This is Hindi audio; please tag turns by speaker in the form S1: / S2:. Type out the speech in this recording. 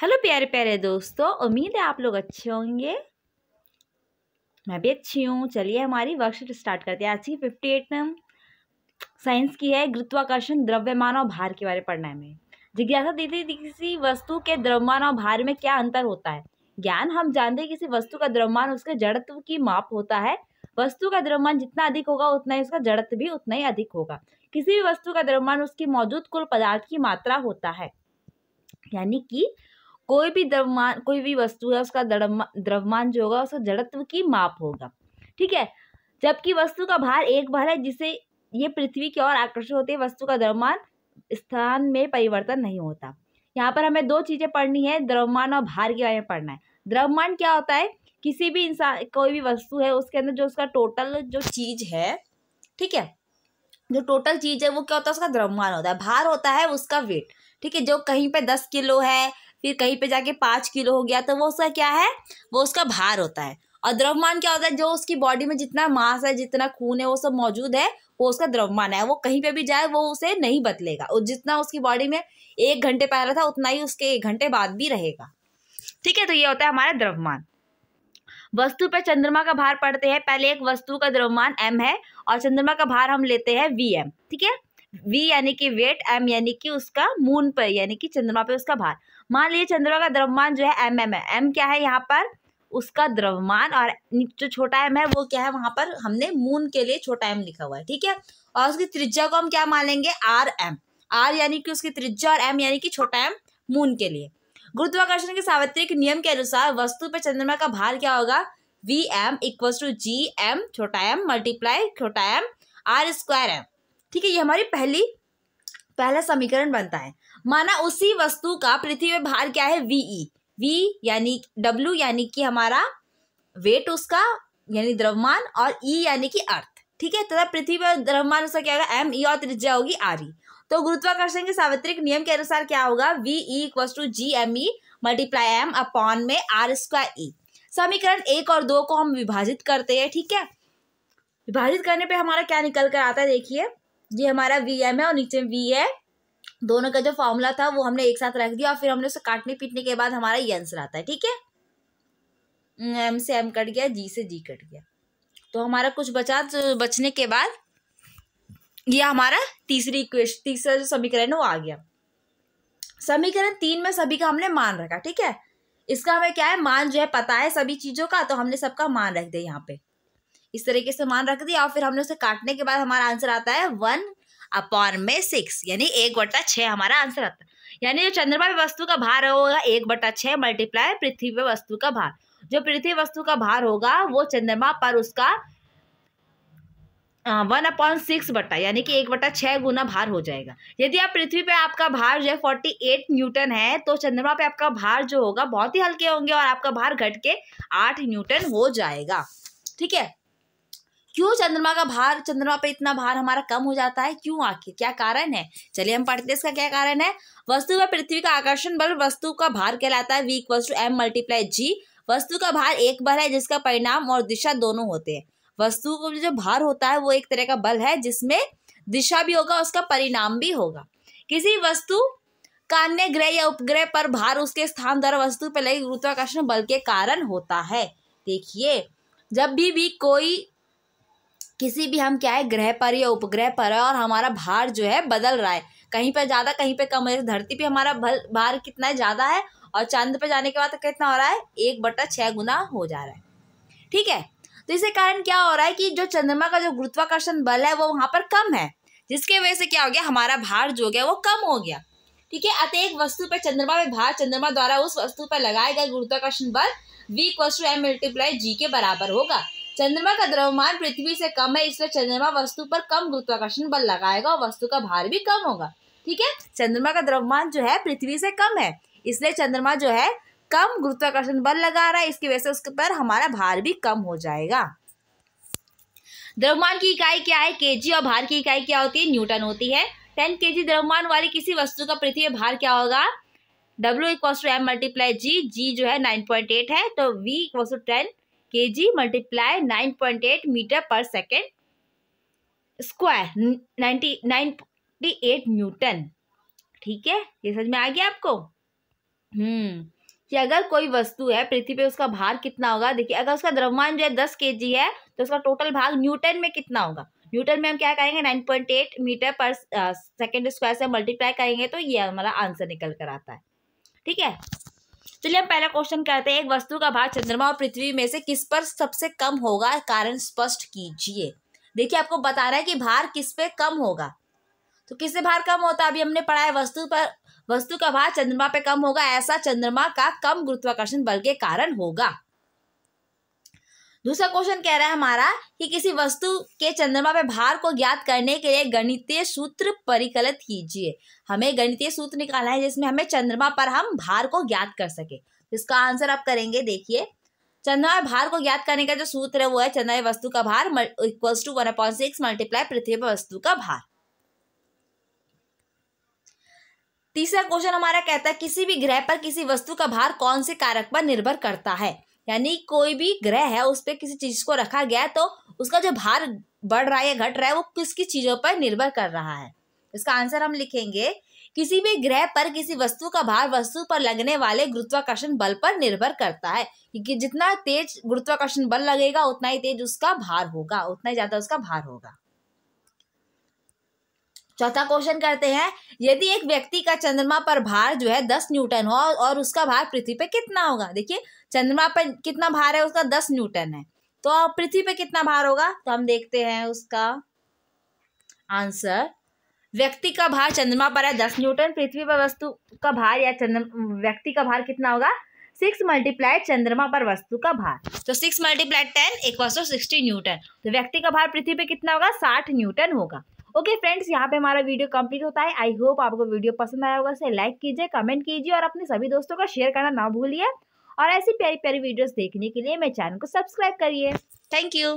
S1: हेलो प्यारे प्यारे दोस्तों, उम्मीद है आप लोग अच्छे होंगे। मैं भी अच्छी हूँ। चलिए हमारी वर्कशीट स्टार्ट करते हैं। आज की 58 में साइंस की है गुरुत्वाकर्षण, द्रव्यमान और भार के बारे में पढ़ना है हमें। जिज्ञासा दी थी किसी वस्तु के द्रव्यमान और भार में क्या अंतर होता है। ज्ञान हम जानते हैं किसी वस्तु का द्रव्यमान उसके जड़त्व की माप होता है। वस्तु का द्रव्यमान जितना अधिक होगा उतना ही उसका जड़त्व भी उतना ही अधिक होगा। किसी भी वस्तु का द्रव्यमान उसकी मौजूद कुल पदार्थ की मात्रा होता है। यानी कि कोई भी वस्तु है उसका द्रव्यमान जो होगा उसका जड़त्व की माप होगा। ठीक है। जबकि वस्तु का भार एक भार है जिसे ये पृथ्वी की ओर आकर्षित होती है। वस्तु का द्रव्यमान स्थान में परिवर्तन नहीं होता। यहाँ पर हमें दो चीजें पढ़नी है, द्रव्यमान और भार के बारे में पढ़ना है। द्रव्यमान क्या होता है? किसी भी इंसान, कोई भी वस्तु है उसके अंदर जो उसका टोटल जो चीज है, ठीक है, जो टोटल चीज है वो क्या होता है? उसका द्रव्यमान होता है। भार होता है उसका वेट। ठीक है। जो कहीं पे 10 किलो है, फिर कहीं पे जाके 5 किलो हो गया, तो वो उसका क्या है? वो उसका भार होता है। और द्रव्यमान क्या होता है? जो उसकी बॉडी में जितना मास है, जितना खून है, वो सब मौजूद है, वो उसका द्रव्यमान है। वो कहीं पे भी जाए वो उसे नहीं बदलेगा। और जितना उसकी बॉडी में 1 घंटे पहले था उतना ही उसके 1 घंटे बाद भी रहेगा। ठीक है। तो ये होता है हमारा द्रव्यमान। वस्तु पर चंद्रमा का भार पढ़ते हैं। पहले एक वस्तु का द्रव्यमान m है और चंद्रमा का भार हम लेते हैं vm। ठीक है। v यानी कि वेट, m यानी कि उसका मून पर यानी कि चंद्रमा पे उसका भार। मान लीजिए चंद्रमा का द्रव्यमान जो है mm है। m क्या है यहाँ पर? उसका द्रव्यमान। और जो छोटा m है वो क्या है? वहां पर हमने मून के लिए छोटा m लिखा हुआ है। ठीक है। और उसकी त्रिज्या को हम क्या मान लेंगे? rm। r यानी कि उसकी त्रिज्या और m यानी कि छोटा m मून के लिए। गुरुत्वाकर्षण के सार्वत्रिक नियम के अनुसार वस्तु पर चंद्रमा का भार क्या होगा? Vm इक्वल टू Gm छोटा m मल्टीप्लाई छोटा m r स्क्वायर m। ठीक है। ये हमारी पहला समीकरण बनता है। माना उसी वस्तु का पृथ्वी में भार क्या है? Ve। V यानी W यानी कि हमारा वेट उसका यानी द्रव्यमान, और E यानी कि अर्थ। ठीक है। तथा पृथ्वी पर द्रव्यमान उसका क्या होगा? M, E और त्रिज्या होगी RE। तो गुरुत्वाकर्षण के सार्वत्रिक नियम के अनुसार क्या होगा? Ve equal to Gme multiply m upon में r स्क्वायर E। समीकरण 1 और 2 को हम विभाजित करते हैं। ठीक है। विभाजित करने पे हमारा क्या निकल कर आता है? देखिए, ये हमारा Vm है और नीचे V है। दोनों का जो फॉर्मूला था वो हमने एक साथ रख दिया और फिर हमने उसे काटने पीटने के बाद हमारा ये आंसर आता है। ठीक है। m से m कट गया, g से g कट गया, तो हमारा कुछ बचा। बचने के बाद ये हमारा तीसरा जो समीकरण है वो आ गया। समीकरण 3 में सभी का हमने मान रखा। ठीक है। इसका हमें क्या है? मान जो है पता है सभी चीजों का, तो हमने सबका मान रख दिया यहाँ पे। इस तरीके से मान रख दिया और फिर हमने उसे काटने के बाद हमारा आंसर आता है 1/6 यानी 1/6 हमारा आंसर आता है। यानी जो चंद्रमा पे वस्तु का भार होगा 1/6 मल्टीप्लाई पृथ्वी पे वस्तु का भार। जो पृथ्वी वस्तु का भार होगा वो चंद्रमा पर उसका 1/6 बटा यानी कि 1/6 गुना भार हो जाएगा। यदि आप पृथ्वी पे आपका भार जो है 48 न्यूटन है, तो चंद्रमा पे आपका भार जो होगा बहुत ही हल्के होंगे और आपका भार घट के 8 न्यूटन हो जाएगा। ठीक है। क्यों चंद्रमा पे इतना भार हमारा कम हो जाता है? क्यों? आखिर क्या कारण है? चलिए हम पढ़ते हैं इसका क्या कारण है। वस्तु व पृथ्वी का आकर्षण बल वस्तु का भार कहलाता है। V equal to m multiply G। वस्तु का भार एक बल है जिसका परिणाम और दिशा दोनों होते हैं। वस्तु को जो भार होता है वो एक तरह का बल है जिसमें दिशा भी होगा, उसका परिणाम भी होगा। किसी वस्तु का अन्य ग्रह या उपग्रह पर भार उसके स्थान द्वारा वस्तु पर लगे गुरुत्वाकर्षण बल के कारण होता है। देखिए, जब भी कोई किसी भी हम क्या है ग्रह पर या उपग्रह पर है और हमारा भार जो है बदल रहा है, कहीं पर ज्यादा कहीं पे कम है। धरती पे हमारा भार कितना है? ज्यादा है। और चांद पे जाने के बाद कितना हो रहा है? 1/6 गुना हो जा रहा है। ठीक है। तो इसके कारण क्या हो रहा है कि जो चंद्रमा का जो गुरुत्वाकर्षण बल है वो वहां पर कम है, जिसके वजह से क्या हो गया? हमारा भार जो गया वो कम हो गया। ठीक है। अतः एक वस्तु पर चंद्रमा में भार चंद्रमा द्वारा उस वस्तु पर लगाए गए गुरुत्वाकर्षण बल V equal to m multiply G के बराबर होगा। चंद्रमा का द्रव्यमान पृथ्वी से कम है, इसलिए चंद्रमा वस्तु पर कम गुरुत्वाकर्षण बल लगाएगा और वस्तु का भार भी कम होगा। ठीक है। चंद्रमा का द्रव्यमान जो है पृथ्वी से कम है, इसलिए चंद्रमा जो है कम गुरुत्वाकर्षण बल लगा रहा है, इसकी वजह से उसके पर हमारा भार भी कम हो जाएगा। द्रव्यमान की इकाई क्या है? केजी। और भार की इकाई क्या होती है? न्यूटन होती है। 10 kg द्रव्यमान वाली किसी वस्तु का पृथ्वी में भार क्या होगा? W equal to m multiply G। G जो है 9.8 है, तो V equal to 10 kg multiply 9.8 metre per second square 98 newton. ठीक है। ये समझ में आ गया आपको? कि अगर कोई वस्तु है पृथ्वी पे, उसका भार कितना होगा। देखिए अगर उसका द्रव्यमान जो है 10 kg है तो उसका टोटल भार न्यूटन में कितना होगा। न्यूटन में हम क्या करेंगे, 9.8 मीटर पर सेकेंड स्क्वायर से मल्टीप्लाई करेंगे तो ये हमारा आंसर निकल कर आता है। ठीक है, चलिए हम पहला क्वेश्चन करते हैं। एक वस्तु का भार चंद्रमा और पृथ्वी में से किस पर सबसे कम होगा, कारण स्पष्ट कीजिए। देखिए आपको बता रहा है कि भार किस पे कम होगा, तो किससे भार कम होता है, अभी हमने पढ़ा है वस्तु का भार चंद्रमा पे कम होगा, ऐसा चंद्रमा का कम गुरुत्वाकर्षण बल के कारण होगा। दूसरा क्वेश्चन कह रहा है हमारा कि किसी वस्तु के चंद्रमा पे भार को ज्ञात करने के लिए गणितीय सूत्र परिकलित कीजिए। हमें गणितीय सूत्र निकालना है जिसमें हमें चंद्रमा पर हम भार को ज्ञात कर सके। इसका आंसर आप करेंगे, देखिए चंद्रमा भार को ज्ञात करने का जो सूत्र है वो है चंद्रमा वस्तु का भार इक्वल्स टू 1/6 मल्टीप्लाई पृथ्वी पर वस्तु का भार। तीसरा क्वेश्चन हमारा कहता है किसी भी ग्रह पर किसी वस्तु का भार कौन से कारक पर निर्भर करता है। यानी कोई भी ग्रह है उस पर किसी चीज को रखा गया है तो उसका जो भार बढ़ रहा है या घट रहा है वो किसकी चीजों पर निर्भर कर रहा है। इसका आंसर हम लिखेंगे किसी भी ग्रह पर किसी वस्तु का भार वस्तु पर लगने वाले गुरुत्वाकर्षण बल पर निर्भर करता है, क्योंकि जितना तेज गुरुत्वाकर्षण बल लगेगा उतना ही तेज उसका भार होगा, उतना ही ज्यादा उसका भार होगा। चौथा क्वेश्चन करते हैं, यदि एक व्यक्ति का चंद्रमा पर भार जो है 10 न्यूटन हो और उसका भार पृथ्वी पे कितना होगा। देखिए चंद्रमा पर कितना भार है, उसका 10 न्यूटन है, तो पृथ्वी पे कितना भार होगा, तो हम देखते हैं उसका आंसर। व्यक्ति का भार चंद्रमा पर है 10 न्यूटन, पृथ्वी पर वस्तु का भार या व्यक्ति का भार कितना होगा, 6 मल्टीप्लाई चंद्रमा पर वस्तु का भार, तो 6 मल्टीप्लाई 10 इक्वल्स टू 60 न्यूटन। तो व्यक्ति का भार पृथ्वी पे कितना होगा, 60 न्यूटन होगा। ओके फ्रेंड्स, यहाँ पे हमारा वीडियो कंप्लीट होता है। आई होप आपको वीडियो पसंद आया होगा। इसे लाइक कीजिए, कमेंट कीजिए और अपने सभी दोस्तों को शेयर करना ना भूलिए। और ऐसी प्यारी प्यारी वीडियोस देखने के लिए मेरे चैनल को सब्सक्राइब करिए। Thank you.